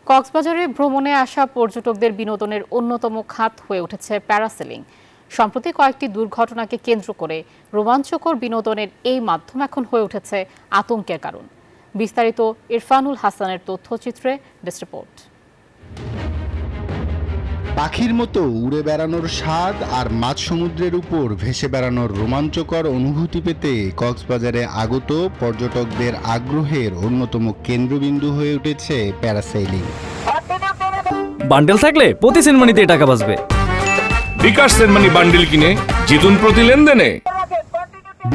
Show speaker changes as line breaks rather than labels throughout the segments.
কক্সবাজারে ভ্রমণে আসা পর্যটকদের বিনোদনের অন্যতম খাত হয়ে উঠেছে প্যারাসেলিং। সম্প্রতি কয়েকটি দুর্ঘটনাকে কেন্দ্র করে রোমাঞ্চকর বিনোদনের এই মাধ্যম এখন হয়ে উঠেছে আতঙ্কের কারণ। বিস্তারিত ইরফানুল হাসানের তথ্যচিত্রে ডেস্ক রিপোর্ট।
পাখির মতো উড়ে বেড়ানোর স্বাদ আর মাঝ সমুদ্রের উপর ভেসে বেড়ানোর রোমাঞ্চকর অনুভূতি পেতে কক্সবাজারে আগত পর্যটকদের আগ্রহের অন্যতম কেন্দ্রবিন্দু হয়ে উঠেছে প্যারাসেইলিং।
বান্ডেল থাকলে প্রতি সেনমানিতে টাকা বাঁচবে।
বিকাশ সেনমানি বান্ডেল কিনে জিতুন প্রতি লেনদেনে।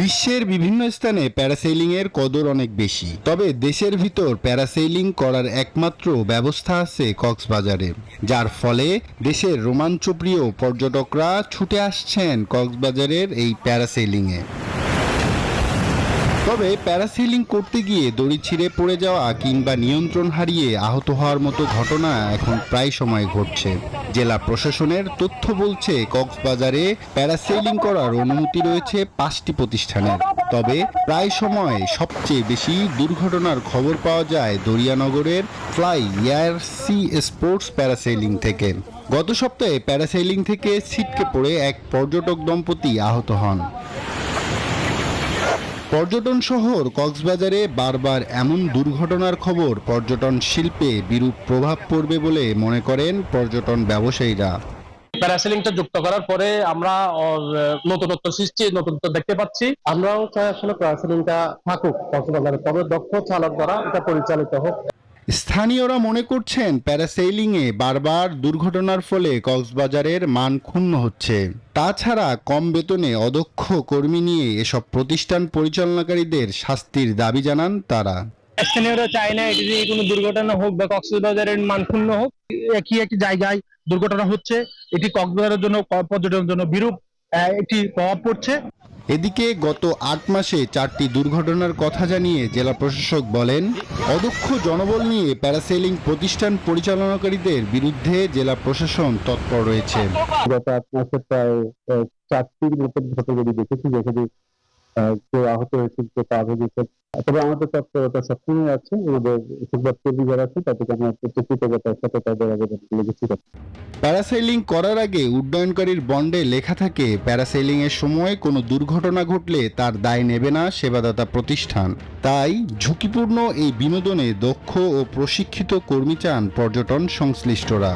বিশ্বের বিভিন্ন স্থানে প্যারাসেইলিং এর কদর অনেক বেশি, তবে দেশের ভিতর প্যারাসেইলিং করার একমাত্র ব্যবস্থা আছে কক্সবাজারে, যার ফলে দেশের রোমাঞ্চপ্রিয় পর্যটকরা ছুটে আসছেন কক্সবাজারের এই প্যারাসেইলিং এ। তবে প্যারাসেইলিং করতে গিয়ে দড়ি ছিঁড়ে পড়ে যাওয়া কিংবা নিয়ন্ত্রণ হারিয়ে আহত হওয়ার মতো ঘটনা এখন প্রায় সময় ঘটছে। জেলা প্রশাসনের তথ্য বলছে কক্সবাজারে প্যারাসেইলিং করার অনুমতি রয়েছে 5টি প্রতিষ্ঠানের। তবে প্রায় সময় সবচেয়ে বেশি দুর্ঘটনার খবর পাওয়া যায় দরিয়ানগরের Fly Air Sea Sports parasailing থেকে। গত সপ্তাহে প্যারাসেইলিং থেকে ছিটকে পড়ে এক পর্যটক দম্পতি আহত হন। পর্যটন শহর কক্সবাজারে বারবার এমন দুর্ঘটনার খবর পর্যটন শিল্পে বিরূপ প্রভাব পড়বে বলে মনে করেন পর্যটন ব্যবসায়ীরা।
প্যারাসেলিংটা যুক্ত করার পরে আমরা নতুনত্ব সৃষ্টি, নতুনত্ব দেখতে পাচ্ছি। আমরাও চাই আসলে প্যারাসেলিংটা থাকুক কক্সবাজারে, তবে দক্ষ চালক দ্বারা এটা পরিচালিত হোক।
স্থানীয়রা মনে করছেন প্যারাসেইলিংয়ে বারবার দুর্ঘটনার ফলে কক্সবাজারের মান ক্ষুণ্ণ হচ্ছে। তাছাড়া কম বেতনে অদক্ষ কর্মী নিয়ে এসব প্রতিষ্ঠান পরিচালনাকারীদের শাস্তির দাবি জানান তারা।
স্থানীয়রা চায় না এটি যে কোনো দুর্ঘটনা হোক বা কক্সবাজারের মান ক্ষুণ্ণ হোক। একই জায়গায় দুর্ঘটনা হচ্ছে, এটি কক্সবাজারের জন্য, পর্যটনের জন্য বিরূপ একটি প্রভাব পড়ছে।
এদিকে গত 8 মাসে 4টি দুর্ঘটনার কথা জানিয়ে জেলা প্রশাসক বলেন, অদক্ষ জনবল নিয়ে প্যারাসেইলিং প্রতিষ্ঠান পরিচালনাকারীদের বিরুদ্ধে জেলা প্রশাসন তৎপর রয়েছে।
গত 8 মাসে প্রায় 4টির মতো ঘটনা দেখেছি, যেখানে কেউ আহত হয়েছে, কেউ পা ভেঙেছে। তবে আমাদের তৎপরতা সবসময় আছে, আমাদের সংবাদকর্মী যারা আছে তাদেরকে আমরা কৃতজ্ঞতার সাথে তাদের আবেদনগুলো লিখেছি।
প্যারাসেইলিং করার আগে উড্ডয়নকারীর বন্ডে লেখা থাকে, প্যারাসেইলিং এর সময় কোনো দুর্ঘটনা ঘটলে তার দায় নেবে না সেবাদাতা প্রতিষ্ঠান। তাই ঝুঁকিপূর্ণ এই বিনোদনে দক্ষ ও প্রশিক্ষিত কর্মী চান পর্যটন সংশ্লিষ্টরা।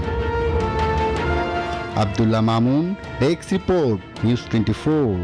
Abdullah Mamun, desk report, news 24।